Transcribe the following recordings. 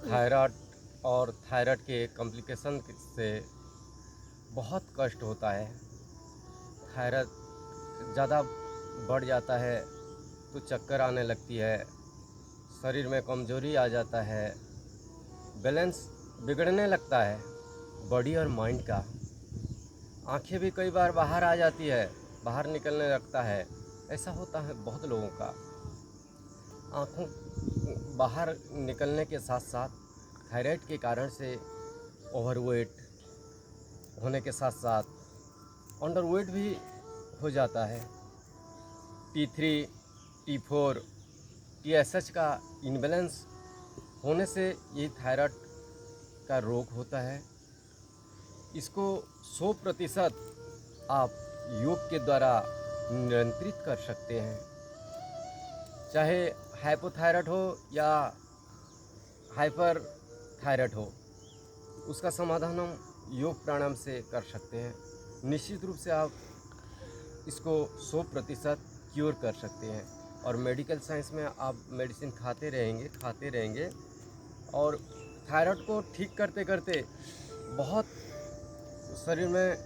Thyroid और thyroid के complication से बहुत कष्ट होता है। थायराइड ज़्यादा बढ़ जाता है तो चक्कर आने लगती है, शरीर में कमज़ोरी आ जाता है, बैलेंस बिगड़ने लगता है बॉडी और माइंड का। आंखें भी कई बार बाहर आ जाती है, बाहर निकलने लगता है। ऐसा होता है बहुत लोगों का। आँखों बाहर निकलने के साथ साथ थायराइड के कारण से ओवरवेट होने के साथ साथ अंडरवेट भी हो जाता है। T3, T4, TSH का इम्बैलेंस होने से ये थायराइड का रोग होता है। इसको 100% आप योग के द्वारा नियंत्रित कर सकते हैं। चाहे हाइपोथायराइड हो या हाइपर थायराइड हो, उसका समाधान हम योग प्राणायाम से कर सकते हैं। निश्चित रूप से आप इसको 100% क्योर कर सकते हैं। और मेडिकल साइंस में आप मेडिसिन खाते रहेंगे और थायराइड को ठीक करते करते बहुत शरीर में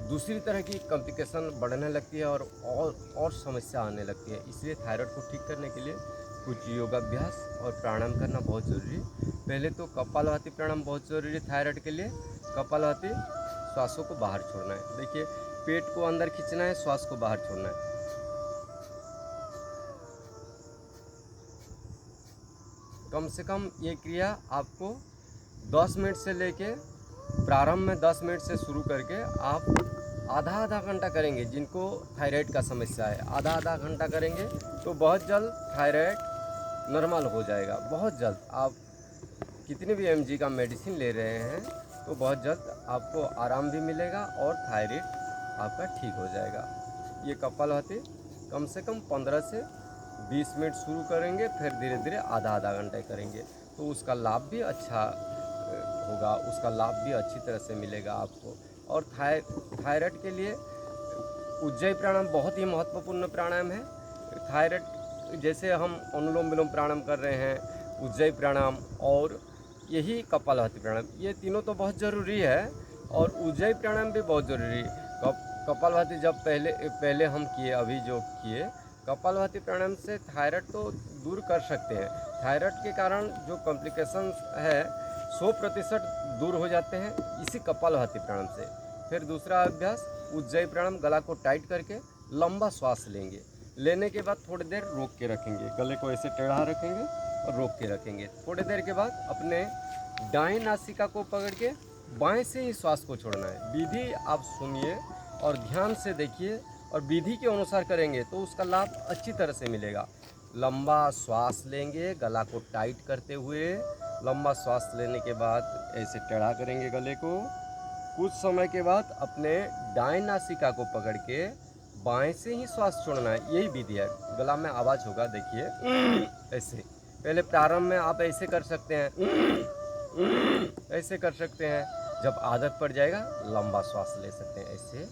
दूसरी तरह की कॉम्प्लिकेशन बढ़ने लगती है और समस्या आने लगती है। इसलिए थायराइड को ठीक करने के लिए कुछ योगाभ्यास और प्राणायाम करना बहुत ज़रूरी है। पहले तो कपालभाति प्राणायाम बहुत ज़रूरी है थायराइड के लिए। कपालभाति श्वासों को बाहर छोड़ना है। देखिए, पेट को अंदर खींचना है, श्वास को बाहर छोड़ना है। कम से कम ये क्रिया आपको 10 मिनट से लेके प्रारंभ में 10 मिनट से शुरू करके आप आधा घंटा करेंगे। जिनको थायराइड का समस्या है, आधा घंटा करेंगे तो बहुत जल्द थायराइड नॉर्मल हो जाएगा। बहुत जल्द आप कितने भी mg का मेडिसिन ले रहे हैं तो बहुत जल्द आपको आराम भी मिलेगा और थायराइड आपका ठीक हो जाएगा। ये कपालभाति कम से कम 15 से 20 मिनट शुरू करेंगे, फिर धीरे धीरे आधा घंटे करेंगे तो उसका लाभ भी अच्छा होगा, उसका लाभ भी अच्छी तरह से मिलेगा आपको। और थायराइड के लिए उज्जयी प्राणायाम बहुत ही महत्वपूर्ण प्राणायाम है। थायराइड जैसे हम अनुलोम विलोम प्राणायाम कर रहे हैं, उज्जयी प्राणायाम और यही कपालभाति प्राणायाम, ये तीनों तो बहुत ज़रूरी है। और उज्जयी प्राणायाम भी बहुत ज़रूरी है। कपालभाति जब पहले हम किए, अभी जो किए कपालभाति प्राणायाम से थायराइड तो दूर कर सकते हैं। थायराइड के कारण जो कॉम्प्लिकेशंस है 100% दूर हो जाते हैं इसी कपालभाति प्राणायाम से। फिर दूसरा अभ्यास उज्जयी प्राणायाम, गला को टाइट करके लंबा श्वास लेंगे। लेने के बाद थोड़ी देर रोक के रखेंगे, गले को ऐसे टेढ़ा रखेंगे और रोक के रखेंगे। थोड़ी देर के बाद अपने दाएं नासिका को पकड़ के बाएं से ही श्वास को छोड़ना है। विधि आप सुनिए और ध्यान से देखिए और विधि के अनुसार करेंगे तो उसका लाभ अच्छी तरह से मिलेगा। लंबा श्वास लेंगे गला को टाइट करते हुए। लंबा श्वास लेने के बाद ऐसे टेढ़ा करेंगे गले को। कुछ समय के बाद अपने दाएं नासिका को पकड़ के बाएं से ही श्वास छोड़ना है। यही विधि है। गला में आवाज़ होगा, देखिए ऐसे। पहले प्रारंभ में आप ऐसे कर सकते हैं, ऐसे कर सकते हैं। जब आदत पड़ जाएगा लंबा श्वास ले सकते हैं ऐसे।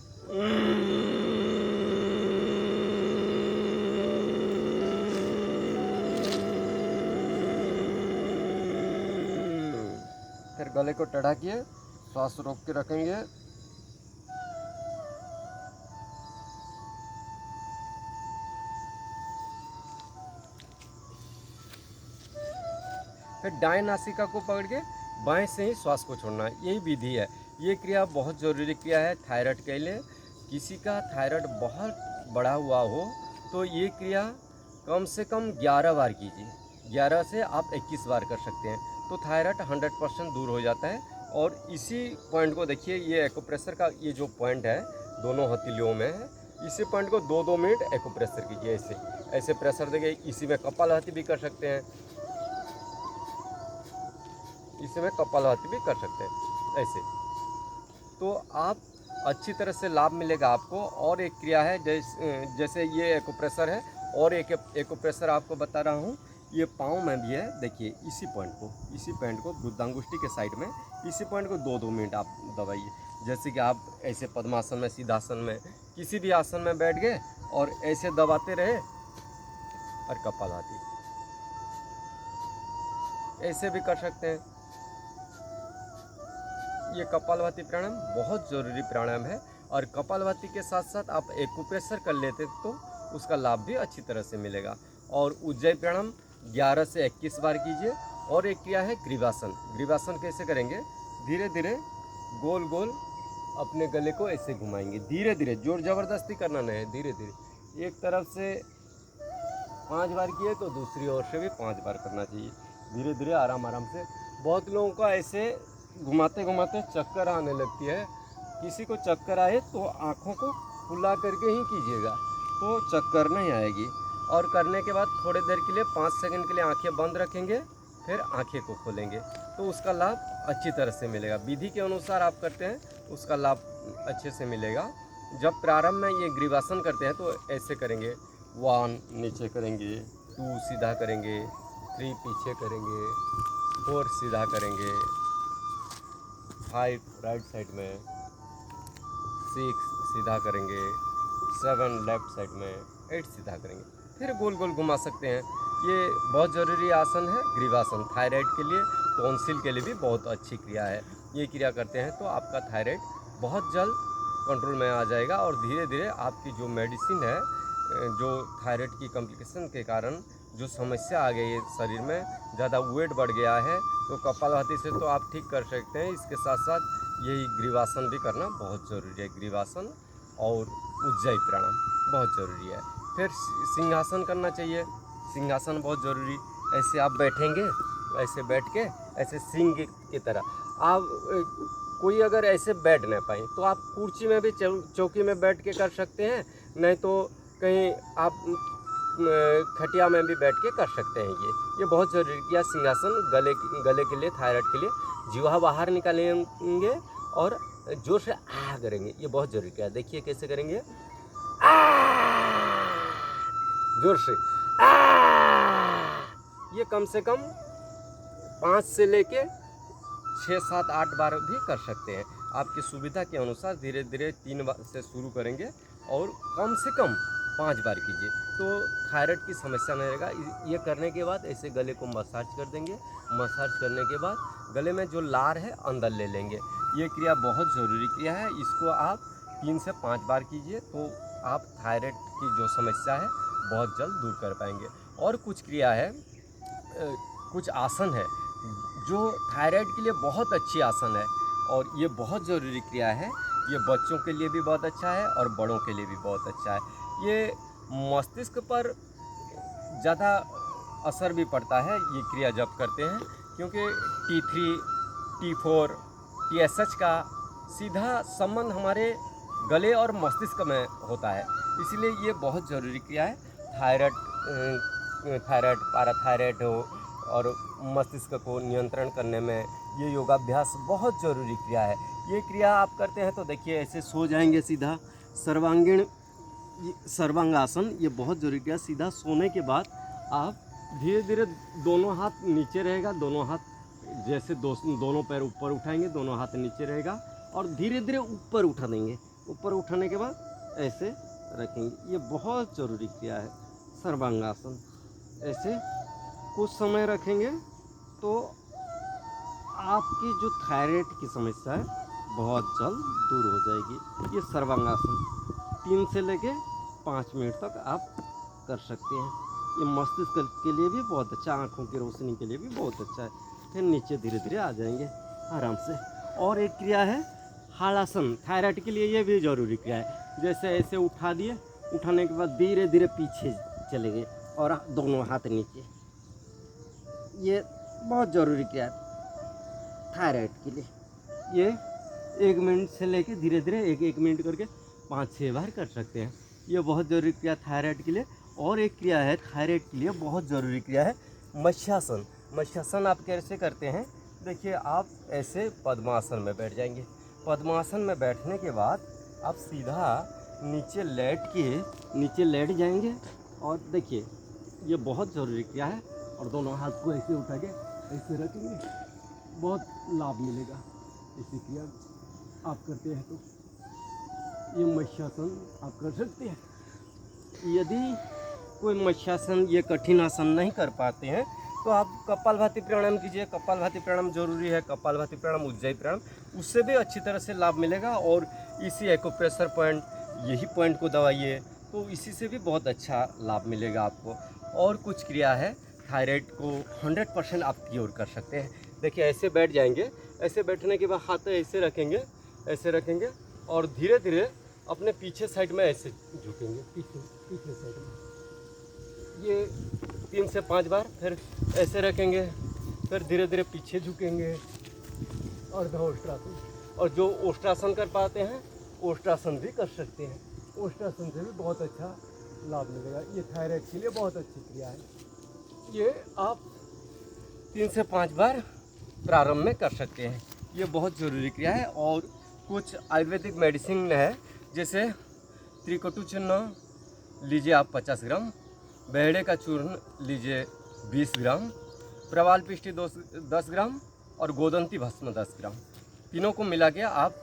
फिर गले को टेढ़ा किए, श्वास रोक के रखेंगे। फिर दाएं नासिका को पकड़ के बाएं से ही श्वास को छोड़ना है। यही विधि है। ये क्रिया बहुत ज़रूरी क्रिया है थायराइड के लिए। किसी का थायराइड बहुत बढ़ा हुआ हो तो ये क्रिया कम से कम 11 बार कीजिए। 11 से आप 21 बार कर सकते हैं तो थायराइड 100% दूर हो जाता है। और इसी पॉइंट को देखिए, ये एक्यूप्रेशर का ये जो पॉइंट है दोनों हथेलियों में है, इसी पॉइंट को 2-2 मिनट एक्यूप्रेशर कीजिए। ऐसे ऐसे प्रेशर देंगे। इसी में कपालभाति भी कर सकते हैं, इसमें कपालभाति भी कर सकते हैं ऐसे। तो आप अच्छी तरह से लाभ मिलेगा आपको। और एक क्रिया है जैसे ये एक्यूप्रेशर है और एक एक्यूप्रेशर आपको बता रहा हूँ, ये पाँव में भी है। देखिए इसी पॉइंट को वृद्धांगुष्ठी के साइड में इसी पॉइंट को 2-2 मिनट आप दबाइए। जैसे कि आप ऐसे पद्मासन में, सीधासन में, किसी भी आसन में बैठ गए और ऐसे दबाते रहे और कपालभाति। ऐसे भी कर सकते हैं। ये कपालभाति प्राणायाम बहुत ज़रूरी प्राणायाम है, और कपालभाति के साथ साथ आप एक्यूप्रेशर कर लेते तो उसका लाभ भी अच्छी तरह से मिलेगा। और उज्जयी प्राणायाम 11 से 21 बार कीजिए। और एक क्रिया है ग्रीवासन। ग्रीवासन कैसे करेंगे? धीरे धीरे गोल गोल अपने गले को ऐसे घुमाएंगे, धीरे धीरे, जोर ज़बरदस्ती करना नहीं है, धीरे धीरे। एक तरफ से 5 बार किए तो दूसरी ओर से भी 5 बार करना चाहिए, धीरे धीरे, आराम आराम से। बहुत लोगों को ऐसे घुमाते घुमाते चक्कर आने लगती है। किसी को चक्कर आए तो आँखों को खुला करके ही कीजिएगा, तो चक्कर नहीं आएगी। और करने के बाद थोड़ी देर के लिए 5 सेकंड के लिए आंखें बंद रखेंगे, फिर आंखें को खोलेंगे, तो उसका लाभ अच्छी तरह से मिलेगा। विधि के अनुसार आप करते हैं, उसका लाभ अच्छे से मिलेगा। जब प्रारंभ में ये ग्रीवासन करते हैं तो ऐसे करेंगे, 1 नीचे करेंगे, 2 सीधा करेंगे, 3 पीछे करेंगे, 4 सीधा करेंगे, 5 राइट साइड में, 6 सीधा करेंगे, 7 लेफ्ट साइड में, 8 सीधा करेंगे, फिर गोल गोल घुमा सकते हैं। ये बहुत ज़रूरी आसन है ग्रीवासन, थायराइड के लिए, टॉन्सिल के लिए भी बहुत अच्छी क्रिया है। ये क्रिया करते हैं तो आपका थायराइड बहुत जल्द कंट्रोल में आ जाएगा, और धीरे धीरे आपकी जो मेडिसिन है, जो थायराइड की कॉम्प्लिकेशन के कारण जो समस्या आ गई है शरीर में, ज़्यादा वेट बढ़ गया है, तो कपालभाति से तो आप ठीक कर सकते हैं। इसके साथ साथ यही ग्रीवासन भी करना बहुत ज़रूरी है। ग्रीवासन और उज्जयी प्राणायाम बहुत ज़रूरी है। फिर सिंहासन करना चाहिए, सिंहासन बहुत ज़रूरी। ऐसे आप बैठेंगे, ऐसे बैठ के ऐसे सिंह की तरह आप, कोई अगर ऐसे बैठ ना पाए तो आप कुर्सी में भी, चौकी में बैठ के कर सकते हैं, नहीं तो कहीं आप खटिया में भी बैठ के कर सकते हैं। ये बहुत ज़रूरी किया सिंहासन, गले के लिए, थायराइड के लिए। जीवा बाहर निकालेंगे और जोर से आ करेंगे, ये बहुत ज़रूरी किया। देखिए कैसे करेंगे, आ, जोर से आ। ये कम से कम 5 से लेके 6, 7, 8 बार भी कर सकते हैं। आपकी सुविधा के अनुसार धीरे धीरे 3 बार से शुरू करेंगे और कम से कम 5 बार कीजिए, तो थायराइड की समस्या नहीं रहेगा। ये करने के बाद ऐसे गले को मसाज कर देंगे। मसाज करने के बाद गले में जो लार है अंदर ले लेंगे। ये क्रिया बहुत ज़रूरी क्रिया है, इसको आप 3 से 5 बार कीजिए, तो आप थायराइड की जो समस्या है बहुत जल्द दूर कर पाएंगे। और कुछ क्रिया है, कुछ आसन है जो थायराइड के लिए बहुत अच्छी आसन है, और ये बहुत ज़रूरी क्रिया है। ये बच्चों के लिए भी बहुत अच्छा है और बड़ों के लिए भी बहुत अच्छा है। ये मस्तिष्क पर ज़्यादा असर भी पड़ता है ये क्रिया जब करते हैं, क्योंकि T3, T4, TSH का सीधा संबंध हमारे गले और मस्तिष्क में होता है, इसलिए ये बहुत ज़रूरी क्रिया है। थायराइड, पैराथायराइड हो और मस्तिष्क को नियंत्रण करने में ये योगाभ्यास बहुत ज़रूरी क्रिया है। ये क्रिया आप करते हैं तो देखिए ऐसे सो जाएंगे सीधा, सर्वांगासन, ये बहुत ज़रूरी क्रिया। सीधा सोने के बाद आप धीरे धीरे दोनों हाथ नीचे रहेगा, दोनों हाथ जैसे दोनों पैर ऊपर उठाएंगे, दोनों हाथ नीचे रहेगा, और धीरे धीरे ऊपर उठा देंगे। ऊपर उठाने के बाद ऐसे रखेंगे। ये बहुत ज़रूरी क्रिया है सर्वांगासन। ऐसे कुछ समय रखेंगे तो आपकी जो थायराइड की समस्या है बहुत जल्द दूर हो जाएगी। ये सर्वांगासन 3 से लेके 5 मिनट तक आप कर सकते हैं। ये मस्तिष्क के लिए भी बहुत अच्छा, आँखों की रोशनी के लिए भी बहुत अच्छा है। फिर नीचे धीरे धीरे आ जाएंगे आराम से। और एक क्रिया है हलासन, थायराइड के लिए ये भी ज़रूरी क्रिया है। जैसे ऐसे उठा दिए, उठाने के बाद धीरे धीरे पीछे चले गए और दोनों हाथ नीचे। ये बहुत ज़रूरी क्रिया है थायराइड के लिए। ये 1 मिनट से लेके धीरे धीरे 1 मिनट करके 5-6 बार कर सकते हैं। ये बहुत ज़रूरी क्रिया थायराइड के लिए। और एक क्रिया है थायराइड के लिए बहुत ज़रूरी क्रिया है मत्स्यासन। मत्स्यासन आप कैसे करते हैं? देखिए, आप ऐसे पद्मासन में बैठ जाएंगे। पद्मासन में बैठने के बाद आप सीधा नीचे लेट जाएंगे, और देखिए ये बहुत ज़रूरी क्रिया है। और दोनों हाथ को ऐसे उठा के ऐसे रखेंगे, बहुत लाभ मिलेगा। ऐसी क्रिया आप करते हैं तो ये मत्स्यासन आप कर सकते हैं। यदि कोई मत्स्यासन, ये कठिन आसन नहीं कर पाते हैं, तो आप कपालभाति प्राणायाम कीजिए। कपालभाति प्राणायाम जरूरी है, कपालभाति प्राणायाम, उज्जयी प्राणायाम, उससे भी अच्छी तरह से लाभ मिलेगा। और इसी एक्यूप्रेशर पॉइंट, यही पॉइंट को दबाइए, तो इसी से भी बहुत अच्छा लाभ मिलेगा आपको। और कुछ क्रिया है, थायराइड को 100% आप क्योर कर सकते हैं। देखिए ऐसे बैठ जाएंगे, ऐसे बैठने के बाद हाथ ऐसे रखेंगे, ऐसे रखेंगे और धीरे धीरे अपने पीछे साइड में ऐसे झुकेंगे, पीछे साइड में, ये 3 से 5 बार। फिर ऐसे रखेंगे, फिर धीरे धीरे पीछे झुकेंगे, अर्धोष्ट्रासन। और जो ओष्ट्रासन कर पाते हैं, ओष्ट्रासन भी कर सकते हैं। ओष्ट्रासन से भी बहुत अच्छा लाभ मिलेगा। ये थायराइड के लिए बहुत अच्छी क्रिया है। ये आप 3 से 5 बार प्रारंभ में कर सकते हैं। ये बहुत ज़रूरी क्रिया है। और कुछ आयुर्वेदिक मेडिसिन है, जैसे त्रिकटु चूर्ण लीजिए आप 50 ग्राम, बेहड़े का चूर्ण लीजिए 20 ग्राम, प्रवाल पिष्टी 10 ग्राम और गोदंती भस्म 10 ग्राम। तीनों को मिला के आप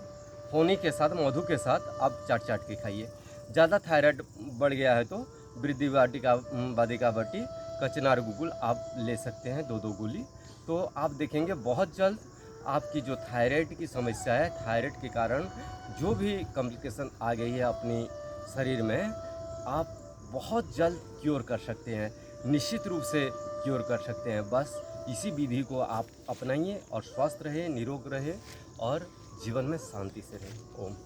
होनी के साथ, मधु के साथ आप चाट के खाइए। ज़्यादा थायराइड बढ़ गया है तो वृद्धि वाटिका बटी, कचनार गुगुल आप ले सकते हैं 2-2 गोली। तो आप देखेंगे बहुत जल्द आपकी जो थायराइड की समस्या है, थायराइड के कारण जो भी कॉम्प्लिकेशन आ गई है अपनी शरीर में, आप बहुत जल्द क्योर कर सकते हैं, निश्चित रूप से क्योर कर सकते हैं। बस इसी विधि को आप अपनाइए और स्वस्थ रहे, निरोग रहे और जीवन में शांति से रहे। ओम।